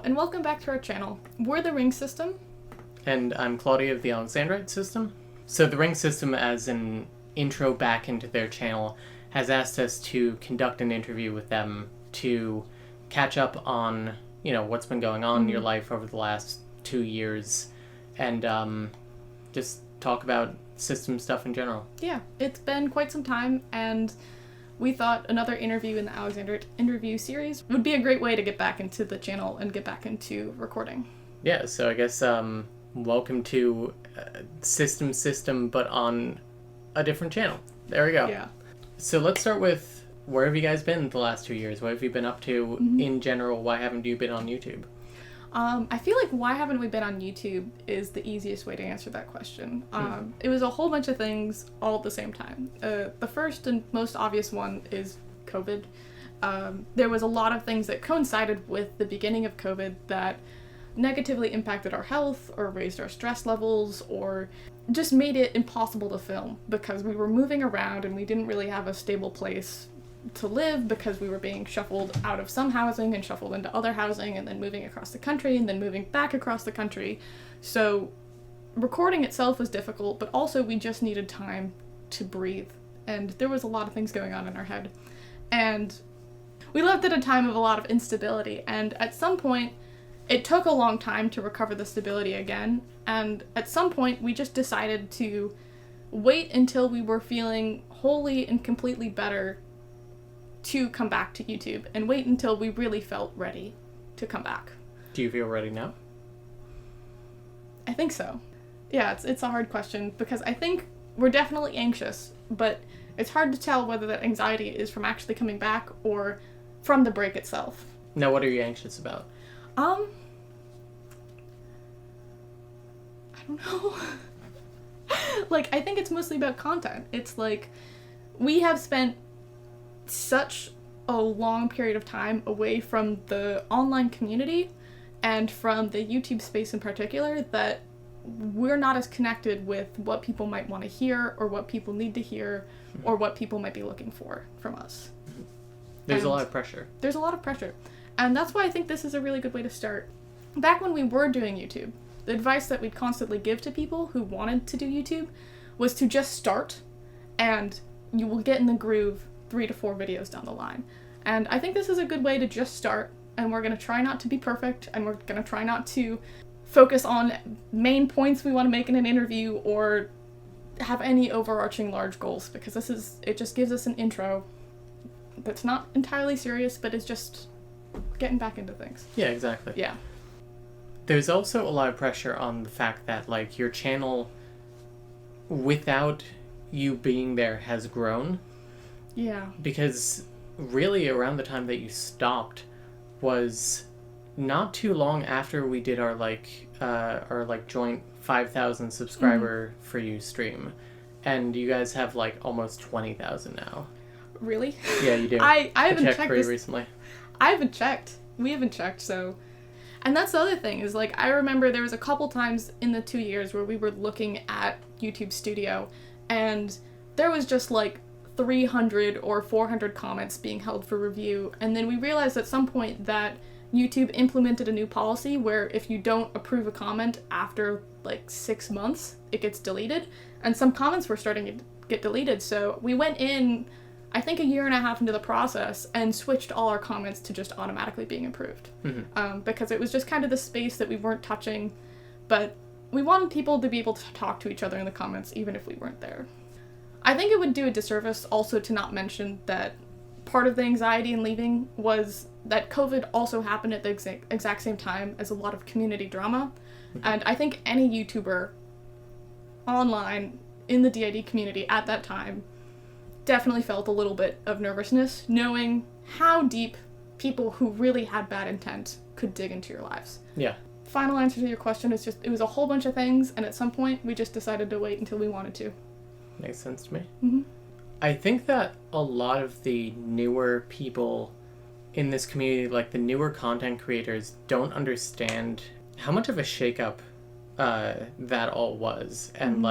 and welcome back to our channel. We're the Ring System. And I'm Claudia of the Alexandrite system. So the Ring System, as an intro back into their channel, has asked us to conduct an interview with them to catch up on, what's been going on in your life over the last 2 years, and just talk about system stuff in general. Yeah, it's been quite some time, and we thought another interview in the Alexandrite interview series would be a great way to get back into the channel and get back into recording. Yeah, so I guess welcome to System, but on a different channel. There we go. Yeah. So let's start with, where have you guys been the last 2 years? What have you been up to in general? Why haven't you been on YouTube? I feel like why haven't we been on YouTube is the easiest way to answer that question. It was a whole bunch of things all at the same time. The first and most obvious one is COVID. There was a lot of things that coincided with the beginning of COVID that negatively impacted our health or raised our stress levels or just made it impossible to film because we were moving around and we didn't really have a stable place to live because we were being shuffled out of some housing and shuffled into other housing and then moving across the country and then moving back across the country. So recording itself was difficult, but also we just needed time to breathe. And there was a lot of things going on in our head. And we lived at a time of a lot of instability. And at some point, it took a long time to recover the stability again. And at some point, we just decided to wait until we were feeling wholly and completely better to come back to YouTube and wait until we really felt ready to come back. Do you feel ready now? I think so. Yeah, it's a hard question because I think we're definitely anxious, but it's hard to tell whether that anxiety is from actually coming back or from the break itself. Now, what are you anxious about? I don't know. I think it's mostly about content. It's like, we have spent such a long period of time away from the online community and from the YouTube space in particular that we're not as connected with what people might want to hear or what people need to hear or what people might be looking for from us. There's a lot of pressure. There's a lot of pressure. And that's why I think this is a really good way to start. Back when we were doing YouTube, the advice that we'd constantly give to people who wanted to do YouTube was to just start and you will get in the groove 3 to 4 videos down the line. And I think this is a good way to just start, and we're going to try not to be perfect, and we're going to try not to focus on main points we want to make in an interview or have any overarching large goals, because it just gives us an intro that's not entirely serious, but it's just getting back into things. Yeah, exactly. Yeah. There's also a lot of pressure on the fact that, your channel, without you being there, has grown. Yeah. Because really around the time that you stopped was not too long after we did our joint 5,000 subscriber for you stream. And you guys have almost 20,000 now. Really? Yeah, you do. I haven't checked pretty this recently. I haven't checked. We haven't checked, so. And that's the other thing is I remember there was a couple times in the 2 years where we were looking at YouTube Studio and there was just 300 or 400 comments being held for review, and then we realized at some point that YouTube implemented a new policy where if you don't approve a comment after 6 months, it gets deleted, and some comments were starting to get deleted, so we went in, I think 1.5 years into the process, and switched all our comments to just automatically being approved. Because it was just kind of the space that we weren't touching, but we wanted people to be able to talk to each other in the comments even if we weren't there. I think it would do a disservice also to not mention that part of the anxiety in leaving was that COVID also happened at the exact same time as a lot of community drama. And I think any YouTuber online in the DID community at that time definitely felt a little bit of nervousness, knowing how deep people who really had bad intent could dig into your lives. Yeah. Final answer to your question is it was a whole bunch of things, and at some point we just decided to wait until we wanted to. Makes sense to me. Mm-hmm. I think that a lot of the newer people in this community, the newer content creators, don't understand how much of a shakeup that all was, and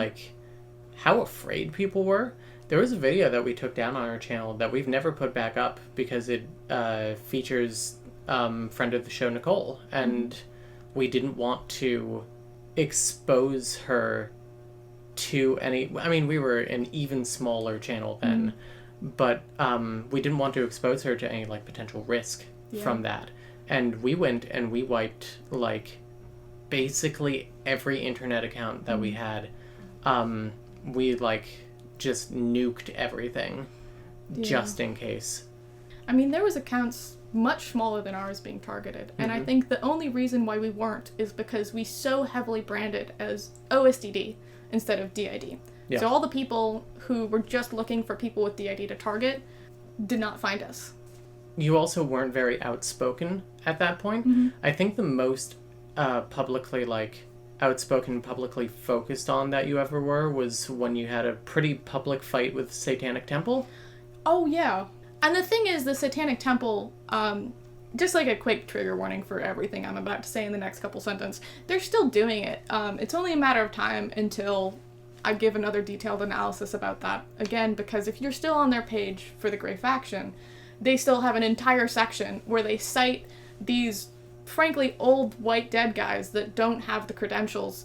how afraid people were. There was a video that we took down on our channel that we've never put back up because it features friend of the show, Nicole, and we didn't want to expose her to any... I mean, we were an even smaller channel then, but we didn't want to expose her to any, like, potential risk from that. And we went and we wiped, like, basically every internet account that we had. We, like, just nuked everything just in case. I mean, there was accounts much smaller than ours being targeted, and I think the only reason why we weren't is because we so heavily branded as OSDD instead of DID. Yeah. So all the people who were just looking for people with DID to target did not find us. You also weren't very outspoken at that point. I think the most publicly, like, outspoken, publicly focused on that you ever were was when you had a pretty public fight with Satanic Temple. Oh, yeah. And the thing is, the Satanic Temple, just like a quick trigger warning for everything I'm about to say in the next couple sentences, they're still doing it. It's only a matter of time until I give another detailed analysis about that. Again, because if you're still on their page for the Grey Faction, they still have an entire section where they cite these, frankly, old white dead guys that don't have the credentials,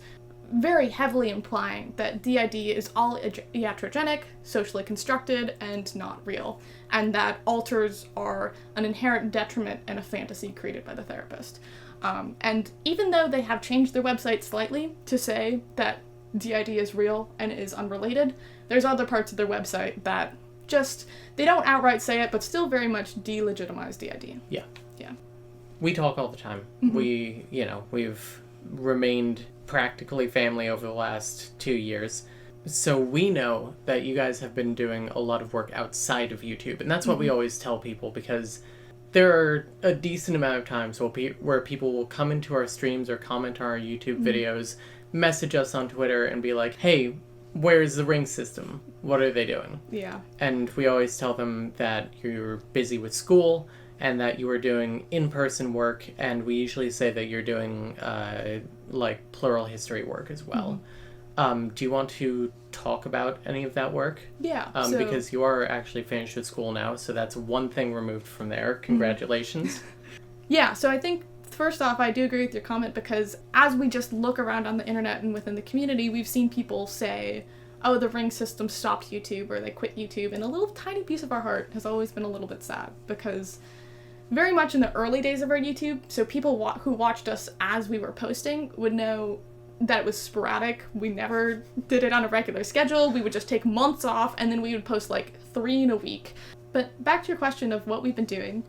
very heavily implying that DID is all iatrogenic, socially constructed, and not real, and that alters are an inherent detriment and a fantasy created by the therapist. And even though they have changed their website slightly to say that DID is real and is unrelated, there's other parts of their website that just, they don't outright say it, but still very much delegitimize DID. Yeah. Yeah. We talk all the time. We've remained practically family over the last 2 years. So we know that you guys have been doing a lot of work outside of YouTube. And that's what we always tell people, because there are a decent amount of times where people will come into our streams or comment on our YouTube videos, message us on Twitter and be like, hey, where's the ring system? What are they doing? Yeah. And we always tell them that you're busy with school and that you are doing in-person work, and we usually say that you're doing like plural history work as well. Do you want to talk about any of that work? Yeah. Because you are actually finished with school now, so that's one thing removed from there. Congratulations. Yeah, so I think first off, I do agree with your comment, because as we just look around on the internet and within the community, we've seen people say, oh, the ring system stopped YouTube, or they quit YouTube, and a little tiny piece of our heart has always been a little bit sad, because very much in the early days of our YouTube, so people who watched us as we were posting would know that it was sporadic. We never did it on a regular schedule. We would just take months off, and then we would post like 3 in a week. But back to your question of what we've been doing.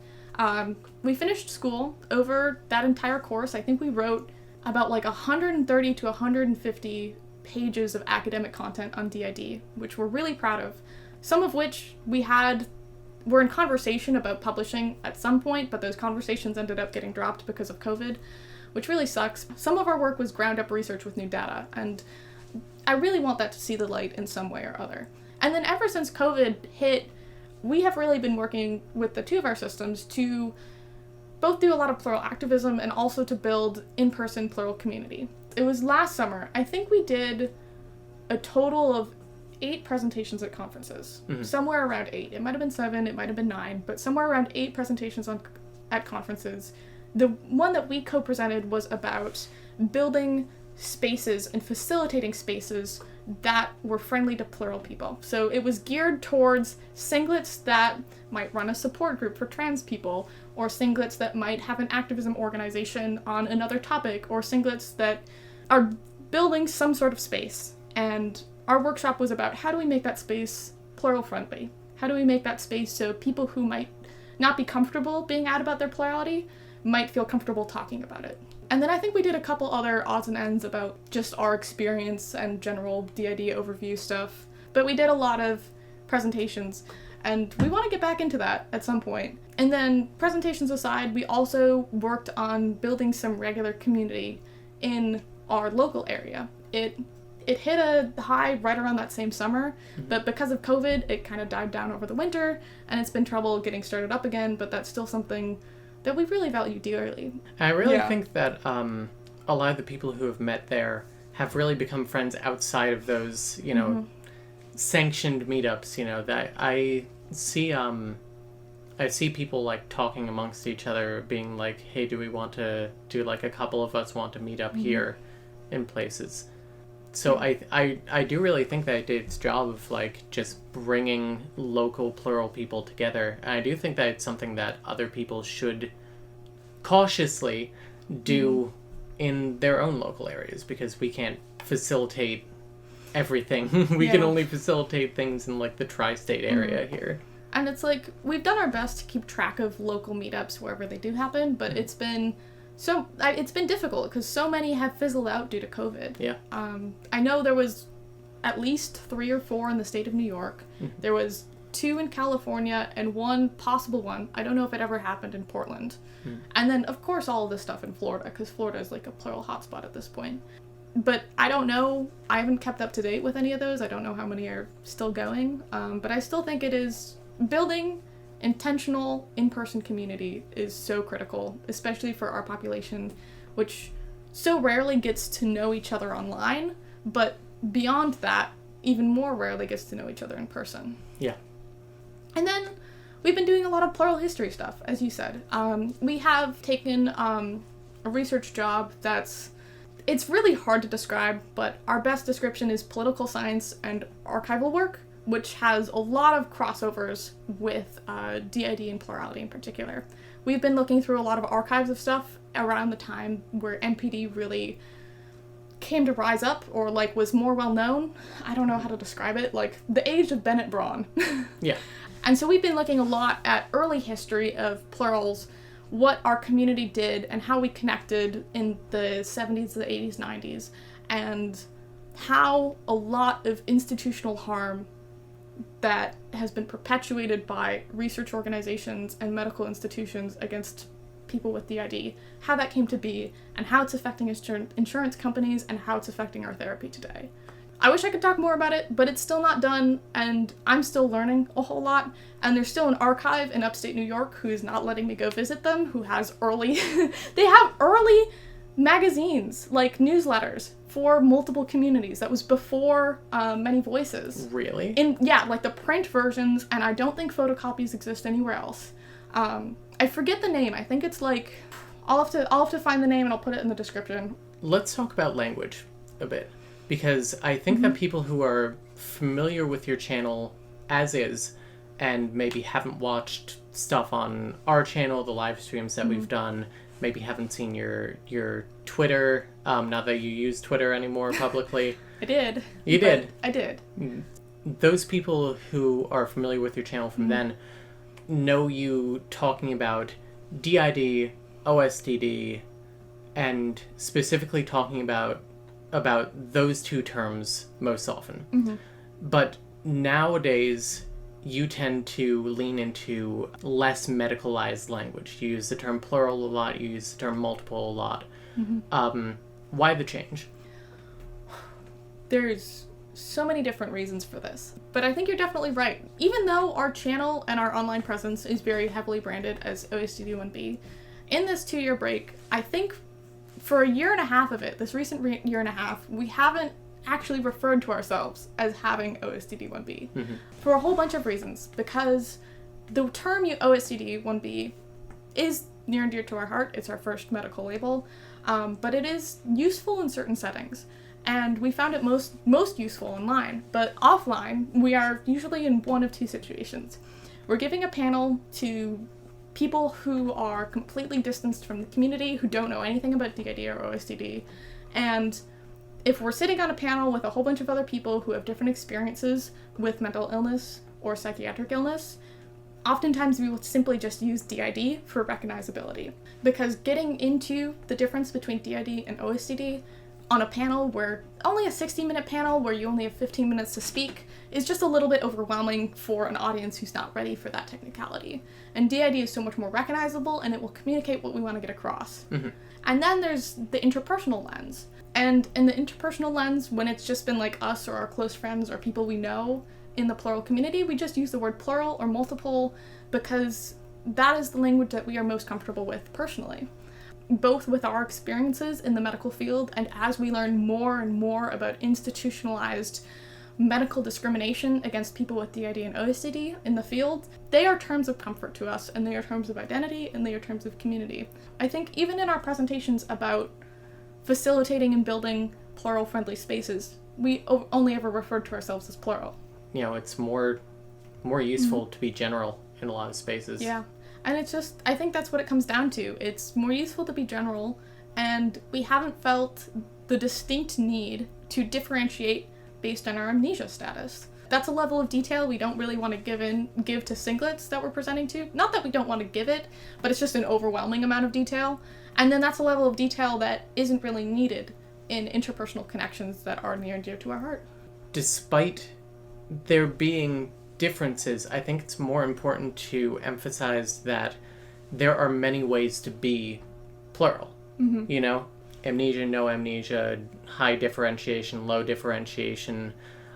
We finished school. Over that entire course, I think we wrote about like 130 to 150 pages of academic content on DID, which we're really proud of. Some of which we're in conversation about publishing at some point, but those conversations ended up getting dropped because of COVID, which really sucks. Some of our work was ground up research with new data, and I really want that to see the light in some way or other. And then ever since COVID hit, we have really been working with the 2 of our systems to both do a lot of plural activism and also to build in-person plural community. It was last summer. I think we did a total of 8 presentations at conferences. Somewhere around 8. It might have been 7, it might have been 9, but somewhere around 8 presentations at conferences. The one that we co-presented was about building spaces and facilitating spaces that were friendly to plural people. So it was geared towards singlets that might run a support group for trans people, or singlets that might have an activism organization on another topic, or singlets that are building some sort of space. And our workshop was about, how do we make that space plural friendly? How do we make that space so people who might not be comfortable being out about their plurality might feel comfortable talking about it? And then I think we did a couple other odds and ends about just our experience and general DID overview stuff. But we did a lot of presentations, and we want to get back into that at some point. And then, presentations aside, we also worked on building some regular community in our local area. It hit a high right around that same summer, but because of COVID, it kind of died down over the winter, and it's been trouble getting started up again, but that's still something that we really value dearly. I really think that a lot of the people who have met there have really become friends outside of those, sanctioned meetups, that I see I see people like talking amongst each other, being like, hey, do we want to do, like, a couple of us want to meet up here in places. So I do really think that it did its job of, like, just bringing local plural people together. And I do think that it's something that other people should cautiously do in their own local areas, because we can't facilitate everything. We can only facilitate things in, like, the tri-state area here. And it's like, we've done our best to keep track of local meetups wherever they do happen, but it's been difficult because so many have fizzled out due to COVID. Yeah. I know there was at least 3 or 4 in the state of New York. There was 2 in California and 1 possible one. I don't know if it ever happened in Portland. And then, of course, all of this stuff in Florida, because Florida is like a plural hotspot at this point. But I don't know. I haven't kept up to date with any of those. I don't know how many are still going. But I still think it is building intentional in-person community is so critical, especially for our population, which so rarely gets to know each other online, but beyond that, even more rarely gets to know each other in person. Yeah. And then we've been doing a lot of plural history stuff, as you said. We have taken a research job it's really hard to describe, but our best description is political science and archival work, which has a lot of crossovers with DID and plurality in particular. We've been looking through a lot of archives of stuff around the time where MPD really came to rise up, or, like, was more well known. I don't know how to describe it, like the age of Bennett Braun. Yeah. And so we've been looking a lot at early history of plurals, what our community did and how we connected in the 70s, the 80s, 90s, and how a lot of institutional harm that has been perpetuated by research organizations and medical institutions against people with DID, how that came to be, and how it's affecting insurance companies, and how it's affecting our therapy today. I wish I could talk more about it, but it's still not done, and I'm still learning a whole lot, and there's still an archive in upstate New York who is not letting me go visit them, who has they have early magazines, like newsletters, for multiple communities. That was before Many Voices. Really? Like the print versions, and I don't think photocopies exist anywhere else. I forget the name. I think it's like, I'll have to find the name and I'll put it in the description. Let's talk about language a bit, because I think that people who are familiar with your channel as is, and maybe haven't watched stuff on our channel, the live streams that we've done, maybe haven't seen your Twitter, not that you use Twitter anymore publicly. I did. You did? I did. Those people who are familiar with your channel from then know you talking about DID, OSDD, and specifically talking about those 2 terms most often. But nowadays, you tend to lean into less medicalized language. You use the term plural a lot, you use the term multiple a lot. Why the change? There's so many different reasons for this, but I think you're definitely right. Even though our channel and our online presence is very heavily branded as OSDD1B, in this 2-year break, I think for a year and a half of it, this recent year and a half, we haven't actually referred to ourselves as having OSDD1B for a whole bunch of reasons, because the term OSDD1B is near and dear to our heart. It's our first medical label, but it is useful in certain settings, and we found it most useful online. But offline, we are usually in one of 2 situations. We're giving a panel to people who are completely distanced from the community, who don't know anything about DID or OSDD, and if we're sitting on a panel with a whole bunch of other people who have different experiences with mental illness or psychiatric illness, oftentimes we will simply just use DID for recognizability. Because getting into the difference between DID and OSDD on a panel where only a 60-minute panel where you only have 15 minutes to speak is just a little bit overwhelming for an audience who's not ready for that technicality. And DID is so much more recognizable, and it will communicate what we want to get across. And then there's the interpersonal lens. And in the interpersonal lens, when it's just been like us or our close friends or people we know in the plural community, we just use the word plural or multiple because that is the language that we are most comfortable with personally. Both with our experiences in the medical field and as we learn more and more about institutionalized medical discrimination against people with DID and OCD in the field, they are terms of comfort to us, and they are terms of identity, and they are terms of community. I think even in our presentations about facilitating and building plural-friendly spaces, we only ever referred to ourselves as plural. You know, it's more useful to be general in a lot of spaces. Yeah. And it's just, I think that's what it comes down to. It's more useful to be general, and we haven't felt the distinct need to differentiate based on our amnesia status. That's a level of detail we don't really want to give to singlets that we're presenting to. Not that we don't want to give it, but it's just an overwhelming amount of detail. And then that's a level of detail that isn't really needed in interpersonal connections that are near and dear to our heart. Despite there being differences, I think it's more important to emphasize that there are many ways to be plural. Mm-hmm. You know? Amnesia, no amnesia, high differentiation, low differentiation,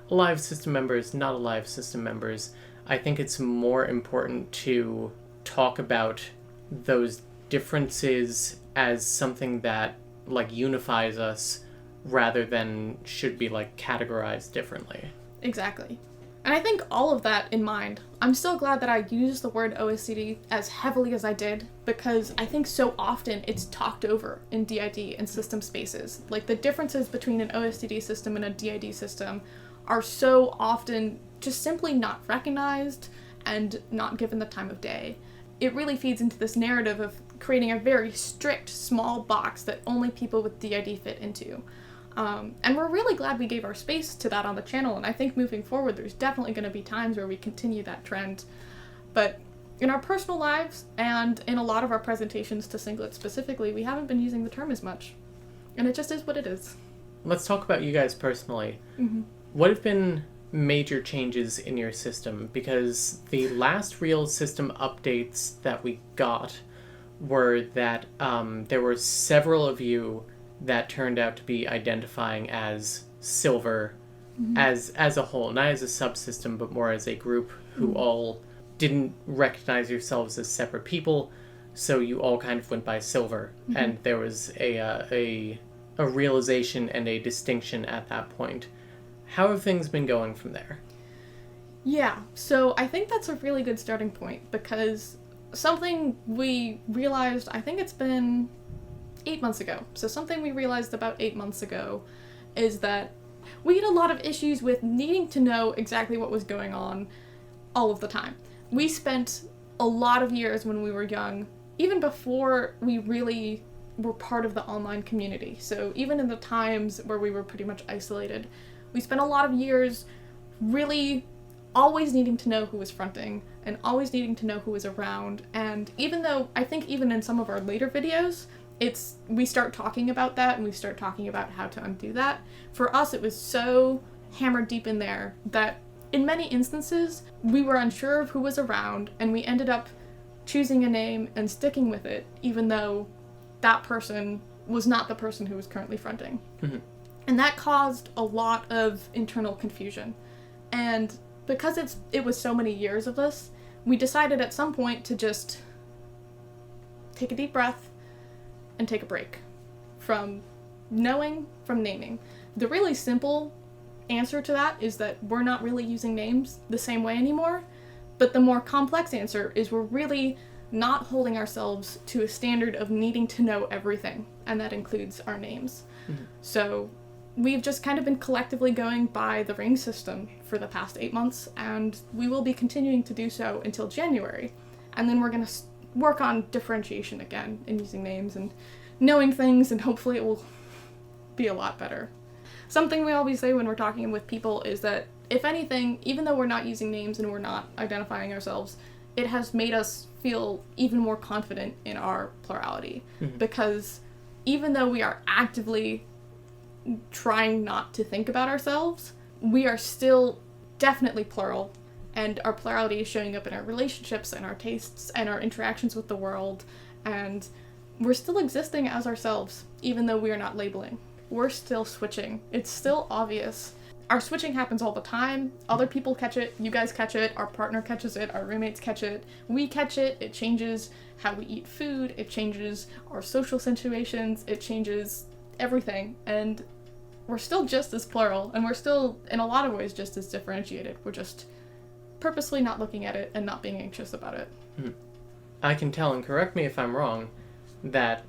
alive system members, not alive system members. I think it's more important to talk about those differences as something that, like, unifies us rather than should be, like, categorized differently. Exactly. And I think all of that in mind, I'm still glad that I used the word OCD as heavily as I did, because I think so often it's talked over in DID and system spaces. Like, the differences between an OCD system and a DID system are so often just simply not recognized and not given the time of day. It really feeds into this narrative of creating a very strict, small box that only people with DID fit into. And we're really glad we gave our space to that on the channel, and I think moving forward there's definitely going to be times where we continue that trend. But in our personal lives, and in a lot of our presentations to singlets specifically, we haven't been using the term as much. And it just is what it is. Let's talk about you guys personally. Mm-hmm. What have been major changes in your system? Because the last real system updates that we got were that there were several of you that turned out to be identifying as silver, mm-hmm. as a whole, not as a subsystem, but more as a group who mm-hmm. all didn't recognize yourselves as separate people, so you all kind of went by silver, mm-hmm. and there was a realization and a distinction at that point. How have things been going from there? Yeah, so I think that's a really good starting point, because something we realized, I think it's been 8 months ago. So something we realized about 8 months ago is that we had a lot of issues with needing to know exactly what was going on all of the time. We spent a lot of years when we were young, even before we really were part of the online community. So even in the times where we were pretty much isolated, we spent a lot of years really always needing to know who was fronting and always needing to know who was around. And even though I think even in some of our later videos, we start talking about that, and we start talking about how to undo that. For us, it was so hammered deep in there that in many instances, we were unsure of who was around, and we ended up choosing a name and sticking with it, even though that person was not the person who was currently fronting. Mm-hmm. And that caused a lot of internal confusion. And because it was so many years of this, we decided at some point to just take a deep breath and take a break from knowing, from naming. The really simple answer to that is that we're not really using names the same way anymore, but the more complex answer is we're really not holding ourselves to a standard of needing to know everything, and that includes our names. Mm-hmm. So we've just kind of been collectively going by the ring system for the past 8 months, and we will be continuing to do so until January. And then we're going to work on differentiation again and using names and knowing things, and hopefully it will be a lot better. Something we always say when we're talking with people is that, if anything, even though we're not using names and we're not identifying ourselves, it has made us feel even more confident in our plurality. Mm-hmm. Because even though we are actively trying not to think about ourselves, we are still definitely plural, and our plurality is showing up in our relationships and our tastes and our interactions with the world, and we're still existing as ourselves, even though we are not labeling. We're still switching. It's still obvious. Our switching happens all the time. Other people catch it, you guys catch it, our partner catches it, our roommates catch it, we catch it. It changes how we eat food, it changes our social situations, it changes everything, and we're still just as plural, and we're still, in a lot of ways, just as differentiated. We're just purposely not looking at it and not being anxious about it. I can tell, and correct me if I'm wrong, that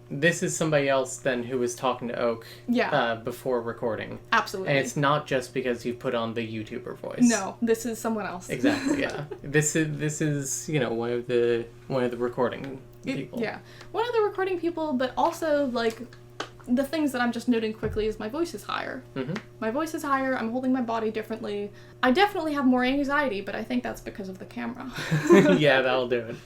this is somebody else than who was talking to Oak before recording. Absolutely. And it's not just because you put on the YouTuber voice. No, this is someone else. Exactly, yeah. This is one of the recording people. Yeah. One of the recording people, but also, like, the things that I'm just noting quickly is my voice is higher. Mm-hmm. My voice is higher, I'm holding my body differently. I definitely have more anxiety, but I think that's because of the camera. Yeah, that'll do it.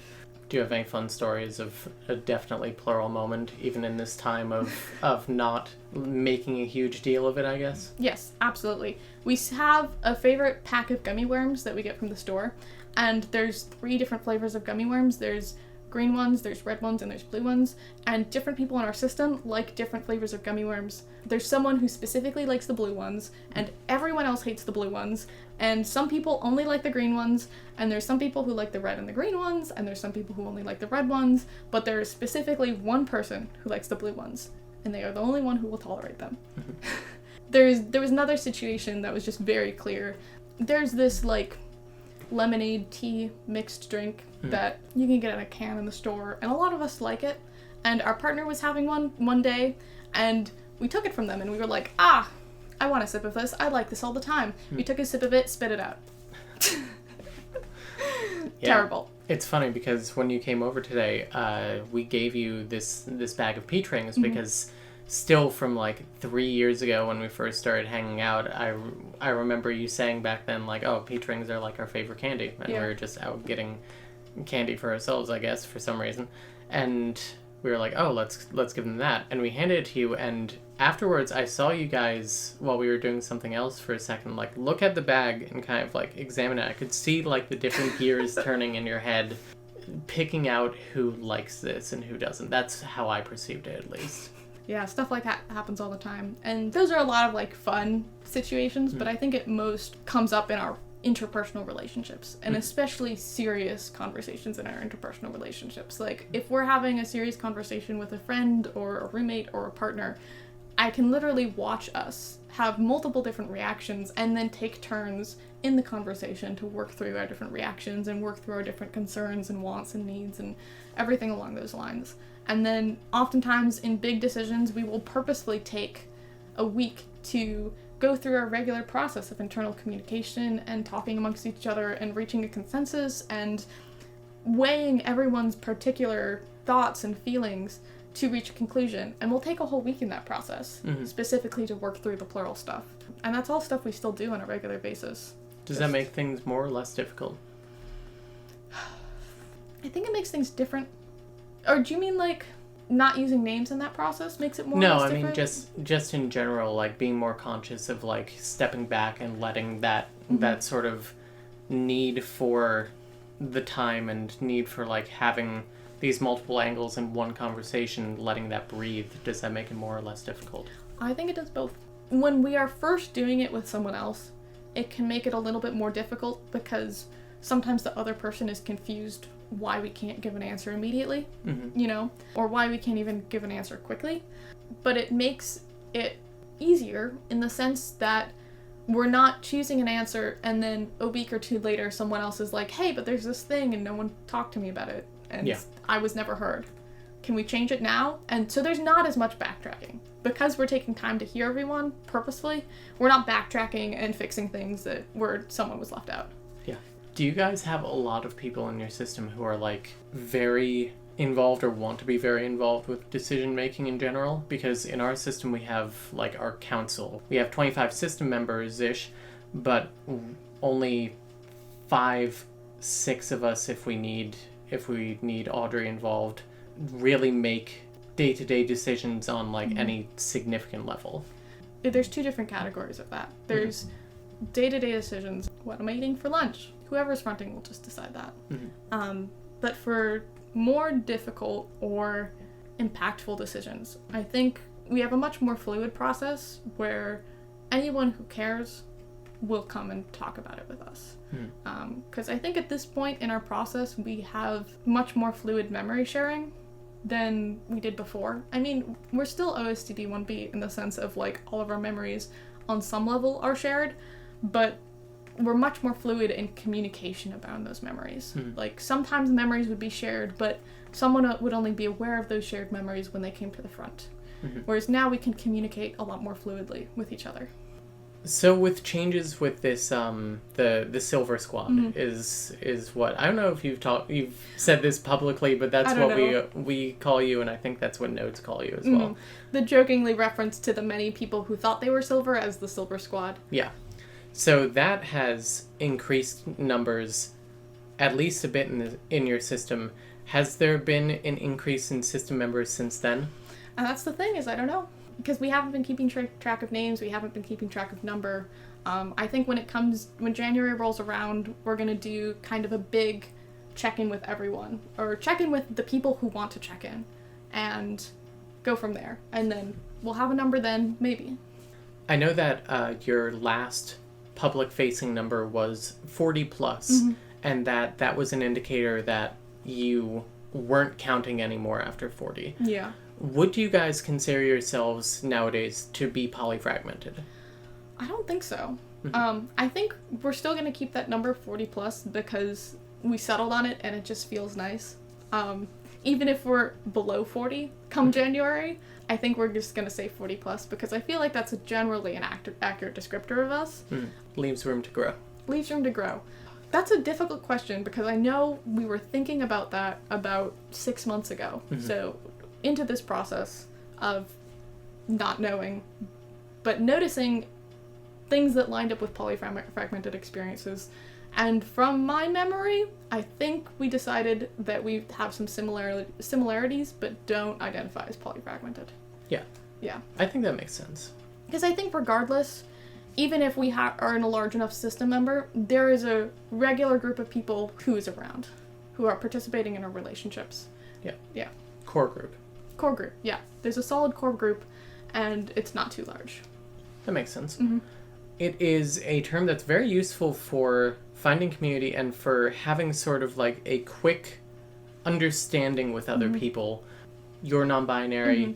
Do you have any fun stories of a definitely plural moment, even in this time of not making a huge deal of it, I guess? Yes, absolutely. We have a favorite pack of gummy worms that we get from the store, and there's 3 different flavors of gummy worms. There's green ones, there's red ones, and there's blue ones, and different people in our system like different flavors of gummy worms. There's someone who specifically likes the blue ones, and everyone else hates the blue ones, and some people only like the green ones, and there's some people who like the red and the green ones, and there's some people who only like the red ones, but there is specifically one person who likes the blue ones, and they are the only one who will tolerate them. There was another situation that was just very clear. There's this, like, lemonade tea mixed drink that you can get in a can in the store, and a lot of us like it, and our partner was having one day, and we took it from them, and we were like, I want a sip of this, I like this all the time. We took a sip of it, spit it out. Terrible. It's funny because when you came over today, we gave you this bag of peach rings because still from like 3 years ago when we first started hanging out, I remember you saying back then, like, oh, peach rings are like our favorite candy, and we were just out getting candy for ourselves, I guess, for some reason, and we were like, oh, let's give them that, and we handed it to you, and afterwards I saw you guys, while we were doing something else for a second, like, look at the bag and kind of like examine it. I could see like the different gears turning in your head, picking out who likes this and who doesn't. That's how I perceived it, at least. Yeah, stuff like that happens all the time. And those are a lot of, like, fun situations, but I think it most comes up in our interpersonal relationships, and especially serious conversations in our interpersonal relationships. Like, if we're having a serious conversation with a friend or a roommate or a partner, I can literally watch us have multiple different reactions and then take turns in the conversation to work through our different reactions and work through our different concerns and wants and needs and everything along those lines. And then oftentimes in big decisions, we will purposefully take a week to go through our regular process of internal communication and talking amongst each other and reaching a consensus and weighing everyone's particular thoughts and feelings to reach a conclusion. And we'll take a whole week in that process, specifically to work through the plural stuff. And that's all stuff we still do on a regular basis. Does that make things more or less difficult? I think it makes things different. Or do you mean, like, not using names in that process makes it more or less different? No, I mean just in general, like, being more conscious of, like, stepping back and letting that sort of need for the time and need for, like, having these multiple angles in one conversation, letting that breathe. Does that make it more or less difficult? I think it does both. When we are first doing it with someone else, it can make it a little bit more difficult because sometimes the other person is confused why we can't give an answer immediately, you know, or why we can't even give an answer quickly. But it makes it easier in the sense that we're not choosing an answer and then a week or two later someone else is like, hey, but there's this thing and no one talked to me about it and I was never heard. Can we change it now? And so there's not as much backtracking. Because we're taking time to hear everyone purposefully, we're not backtracking and fixing things that where someone was left out. Yeah. Do you guys have a lot of people in your system who are, like, very involved or want to be very involved with decision making in general? Because in our system we have, like, our council. We have 25 system members-ish, but only 5-6 of us, if we need Audrey involved, really make day-to-day decisions on, like, any significant level. There's 2 different categories of that. There's day-to-day decisions. What am I eating for lunch? Whoever's fronting will just decide that. But for more difficult or impactful decisions, I think we have a much more fluid process where anyone who cares will come and talk about it with us. Because I think at this point in our process, we have much more fluid memory sharing than we did before. I mean, we're still OSTD 1B in the sense of, like, all of our memories on some level are shared, but we're much more fluid in communication about those memories. Like, sometimes memories would be shared, but someone would only be aware of those shared memories when they came to the front. Whereas now we can communicate a lot more fluidly with each other. So with changes with this, the Silver Squad is what, I don't know if you've said this publicly, but that's what we call you, and I think that's what nodes call you as well. The jokingly reference to the many people who thought they were Silver as the Silver Squad. Yeah. So that has increased numbers at least a bit in your system. Has there been an increase in system members since then? And that's the thing, is I don't know. Because we haven't been keeping track of names, we haven't been keeping track of number. I think when January rolls around, we're going to do kind of a big check-in with everyone. Or check-in with the people who want to check in. And go from there. And then we'll have a number then, maybe. I know that your last public-facing number was 40 plus, and that was an indicator that you weren't counting anymore after 40. Yeah. Would you guys consider yourselves nowadays to be polyfragmented? I don't think so. I think we're still going to keep that number 40 plus because we settled on it and it just feels nice. Even if we're below 40 come January, I think we're just going to say 40 plus because I feel like that's generally an accurate descriptor of us. Leaves room to grow. Leaves room to grow. That's a difficult question because I know we were thinking about that about 6 months ago. So into this process of not knowing, but noticing things that lined up with polyfragmented experiences. And from my memory, I think we decided that we have some similarities, but don't identify as polyfragmented. Yeah. Yeah. I think that makes sense. Because I think regardless, even if we are in a large enough system member, there is a regular group of people who is around, who are participating in our relationships. Yeah. Yeah. Core group. Core group, yeah. There's a solid core group, and it's not too large. That makes sense. It is a term that's very useful for finding community and for having sort of like a quick understanding with other people. You're non-binary.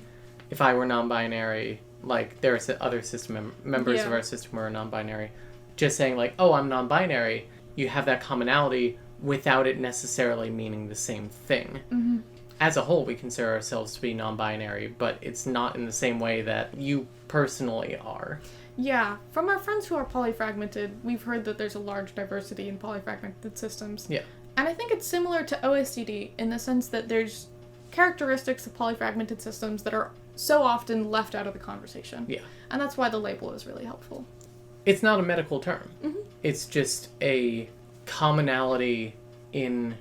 If I were non-binary, like there are other system members of our system who are non-binary. Just saying like, oh, I'm non-binary, you have that commonality without it necessarily meaning the same thing. As a whole, we consider ourselves to be non-binary, but it's not in the same way that you personally are. Yeah. From our friends who are polyfragmented, we've heard that there's a large diversity in polyfragmented systems. Yeah. And I think it's similar to OSTD in the sense that there's characteristics of polyfragmented systems that are so often left out of the conversation. Yeah. And that's why the label is really helpful. It's not a medical term. It's just a commonality in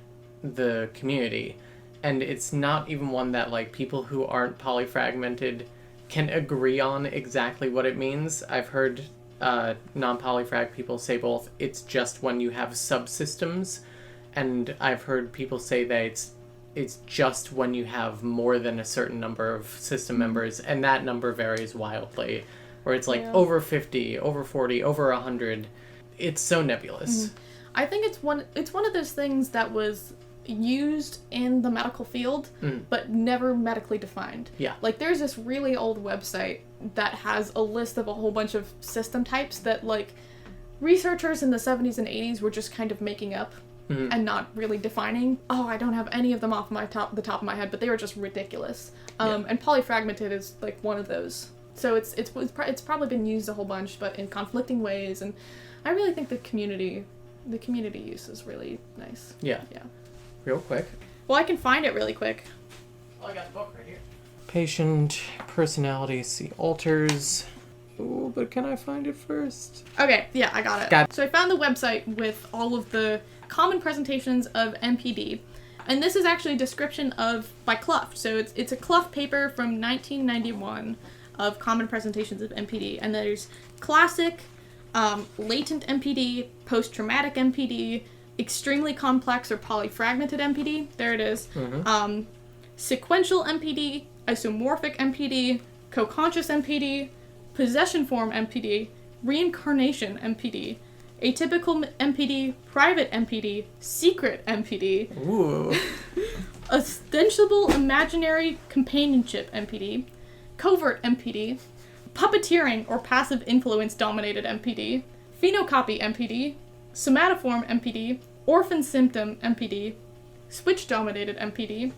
the community. And it's not even one that, like, people who aren't polyfragmented can agree on exactly what it means. I've heard non-polyfrag people say both, it's just when you have subsystems, and I've heard people say that it's just when you have more than a certain number of system members, and that number varies wildly, where it's like over 50, over 40, over 100. It's so nebulous. I think it's one of those things that was used in the medical field, but never medically defined. Yeah. Like, there's this really old website that has a list of a whole bunch of system types that, like, researchers in the 70s and 80s were just kind of making up and not really defining. Oh, I don't have any of them off the top of my head, but they were just ridiculous. And polyfragmented is, like, one of those. So it's probably been used a whole bunch, but in conflicting ways, and I really think the community use is really nice. Yeah. Yeah. Real quick. Well, I can find it really quick. Well, I got the book right here. Patient personality see alters. Ooh, but can I find it first? Okay, yeah, I got it. So I found the website with all of the common presentations of MPD. And this is actually a description by Clough. So it's a Clough paper from 1991 of common presentations of MPD. And there's classic, latent MPD, post-traumatic MPD, extremely complex or polyfragmented MPD, there it is, sequential MPD, isomorphic MPD, co-conscious MPD, possession form MPD, reincarnation MPD, atypical MPD, private MPD, secret MPD, Ooh. ostensible imaginary companionship MPD, covert MPD, puppeteering or passive influence dominated MPD, phenocopy MPD, somatoform MPD, orphan symptom MPD, switch dominated MPD,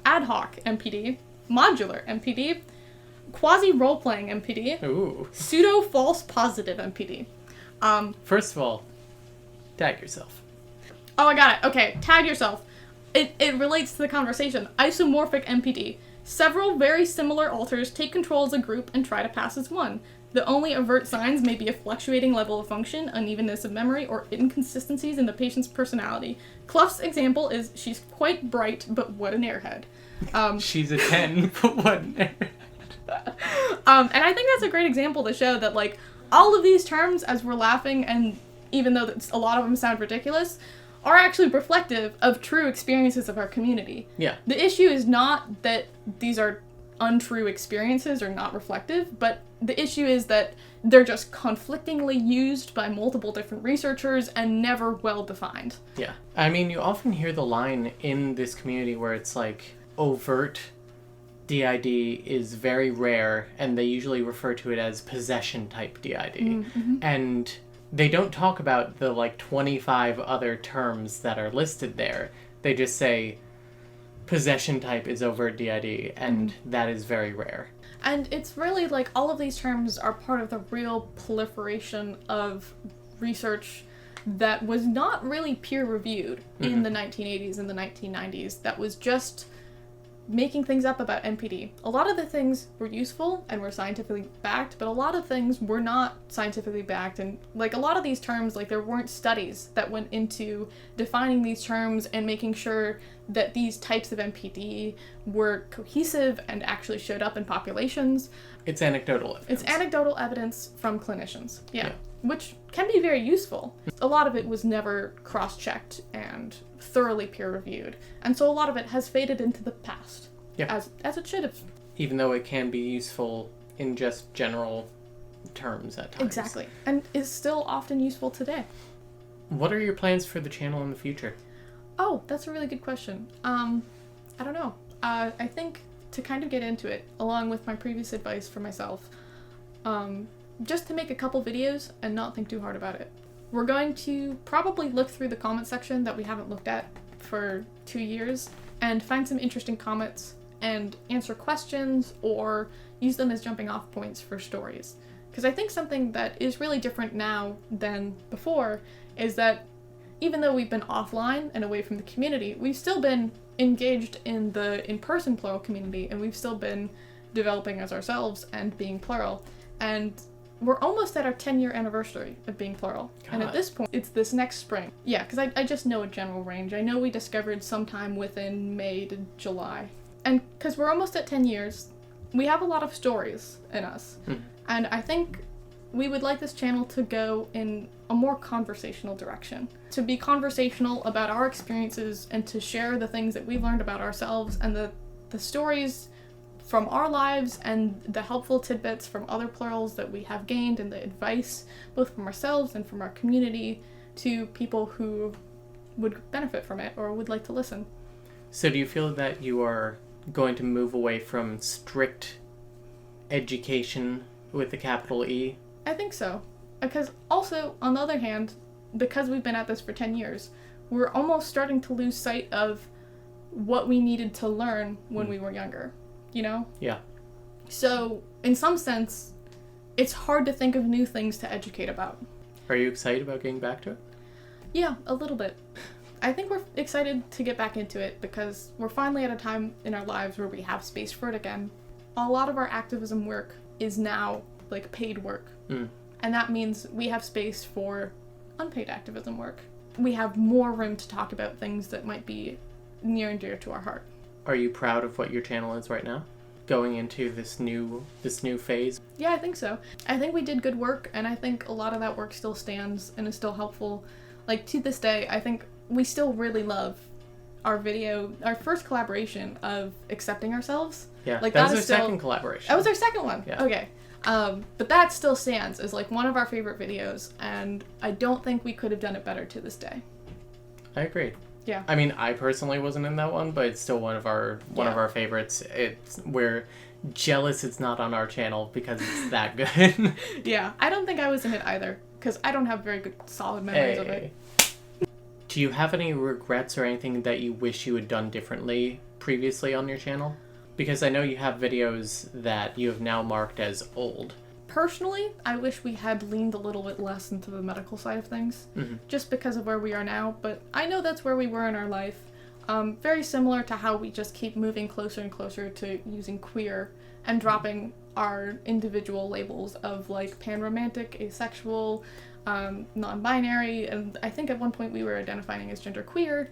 ad hoc MPD, modular MPD, quasi role-playing MPD, Ooh. pseudo false positive MPD. First of all, tag yourself. Oh, I got it. Okay, tag yourself. It relates to the conversation. Isomorphic MPD. Several very similar alters take control as a group and try to pass as one. The only overt signs may be a fluctuating level of function, unevenness of memory, or inconsistencies in the patient's personality. Clough's example is she's quite bright, but what an airhead. She's a 10, but what an airhead. And I think that's a great example to show that, like, all of these terms, as we're laughing, and even though a lot of them sound ridiculous, are actually reflective of true experiences of our community. Yeah. The issue is not that these are untrue experiences or not reflective, but the issue is that they're just conflictingly used by multiple different researchers and never well defined. Yeah. I mean, you often hear the line in this community where it's like, overt DID is very rare, and they usually refer to it as possession type DID. Mm-hmm. And they don't talk about the, like, 25 other terms that are listed there. They just say possession type is overt DID, and that is very rare. And it's really like all of these terms are part of the real proliferation of research that was not really peer-reviewed in the 1980s and the 1990s. That was just making things up about MPD. A lot of the things were useful and were scientifically backed, but a lot of things were not scientifically backed. And like a lot of these terms, like there weren't studies that went into defining these terms and making sure that these types of MPD were cohesive and actually showed up in populations. It's anecdotal evidence. It's anecdotal evidence from clinicians. Yeah. Which can be very useful. A lot of it was never cross-checked and thoroughly peer-reviewed, and so a lot of it has faded into the past, as it should have. Even though it can be useful in just general terms at times. Exactly, and is still often useful today. What are your plans for the channel in the future? Oh, that's a really good question. I don't know. I think to kind of get into it, along with my previous advice for myself, just to make a couple videos and not think too hard about it. We're going to probably look through the comment section that we haven't looked at for 2 years and find some interesting comments and answer questions or use them as jumping off points for stories. Because I think something that is really different now than before is that even though we've been offline and away from the community, we've still been engaged in the in-person plural community, and we've still been developing as ourselves and being plural. And we're almost at our 10-year anniversary of being plural. God. And at this point, it's this next spring. Yeah, because I just know a general range. I know we discovered sometime within May to July. And because we're almost at 10 years, we have a lot of stories in us. And I think we would like this channel to go in a more conversational direction. To be conversational about our experiences and to share the things that we've learned about ourselves and the stories from our lives and the helpful tidbits from other plurals that we have gained and the advice both from ourselves and from our community to people who would benefit from it or would like to listen. So do you feel that you are going to move away from strict education with the capital E? I think so. Because also, on the other hand, because we've been at this for 10 years, we're almost starting to lose sight of what we needed to learn when we were younger. You know? Yeah. So, in some sense, it's hard to think of new things to educate about. Are you excited about getting back to it? Yeah, a little bit. I think we're excited to get back into it because we're finally at a time in our lives where we have space for it again. A lot of our activism work is now, like, paid work. And that means we have space for unpaid activism work. We have more room to talk about things that might be near and dear to our heart. Are you proud of what your channel is right now? Going into this new phase? Yeah, I think so. I think we did good work, and I think a lot of that work still stands and is still helpful. Like, to this day, I think we still really love our first collaboration of accepting ourselves. Yeah, like that was our second collaboration. That was our second one. Yeah. Okay. But that still stands as like one of our favorite videos, and I don't think we could have done it better to this day. I agree. Yeah. I mean, I personally wasn't in that one, but it's still one of our favorites. We're jealous it's not on our channel because it's that good. Yeah, I don't think I was in it either because I don't have very good solid memories of it. Do you have any regrets or anything that you wish you had done differently previously on your channel? Because I know you have videos that you have now marked as old. Personally, I wish we had leaned a little bit less into the medical side of things, just because of where we are now, but I know that's where we were in our life. Very similar to how we just keep moving closer and closer to using queer and dropping our individual labels of like panromantic, asexual, non-binary, and I think at one point we were identifying as genderqueer.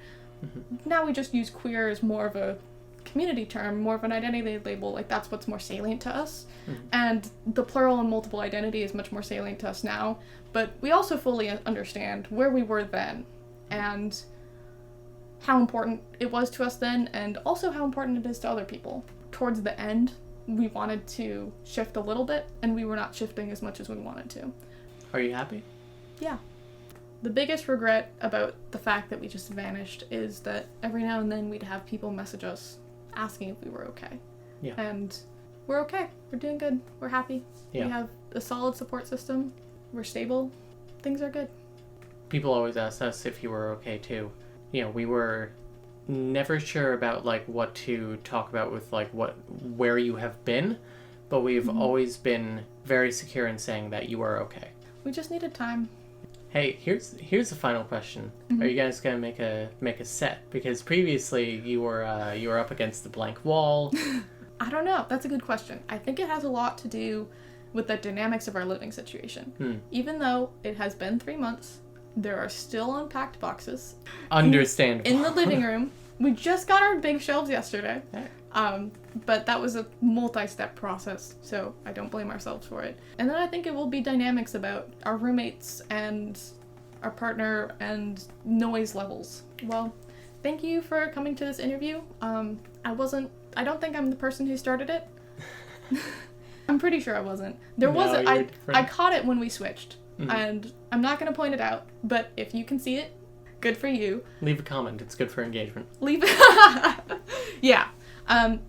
Now we just use queer as more of a community term, more of an identity label, like that's what's more salient to us. And the plural and multiple identity is much more salient to us now, but we also fully understand where we were then and how important it was to us then, and also how important it is to other people. Towards the end, we wanted to shift a little bit, and we were not shifting as much as we wanted to. Are you happy? Yeah. The biggest regret about the fact that we just vanished is that every now and then we'd have people message us asking if we were okay. Yeah. And we're okay. We're doing good. We're happy. Yeah. We have a solid support system. We're stable. Things are good. People always ask us if you were okay too. You know, we were never sure about like what to talk about with like where you have been, but we've always been very secure in saying that you are okay. We just needed time. Hey, here's the final question. Are you guys gonna make a set? Because previously you were up against the blank wall. I don't know. That's a good question. I think it has a lot to do with the dynamics of our living situation. Even though it has been 3 months, there are still unpacked boxes. Understandable. In the living room. We just got our big shelves yesterday. But that was a multi-step process, so I don't blame ourselves for it. And then I think it will be dynamics about our roommates and our partner and noise levels. Well, thank you for coming to this interview. I don't think I'm the person who started it. I'm pretty sure I wasn't. I caught it when we switched. And I'm not going to point it out, but if you can see it, good for you. Leave a comment. It's good for engagement. Leave it. Yeah.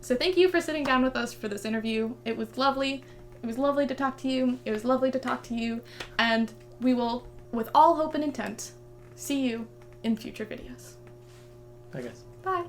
So thank you for sitting down with us for this interview. It was lovely. It was lovely to talk to you. It was lovely to talk to you. And we will, with all hope and intent, see you in future videos. I guess. Bye.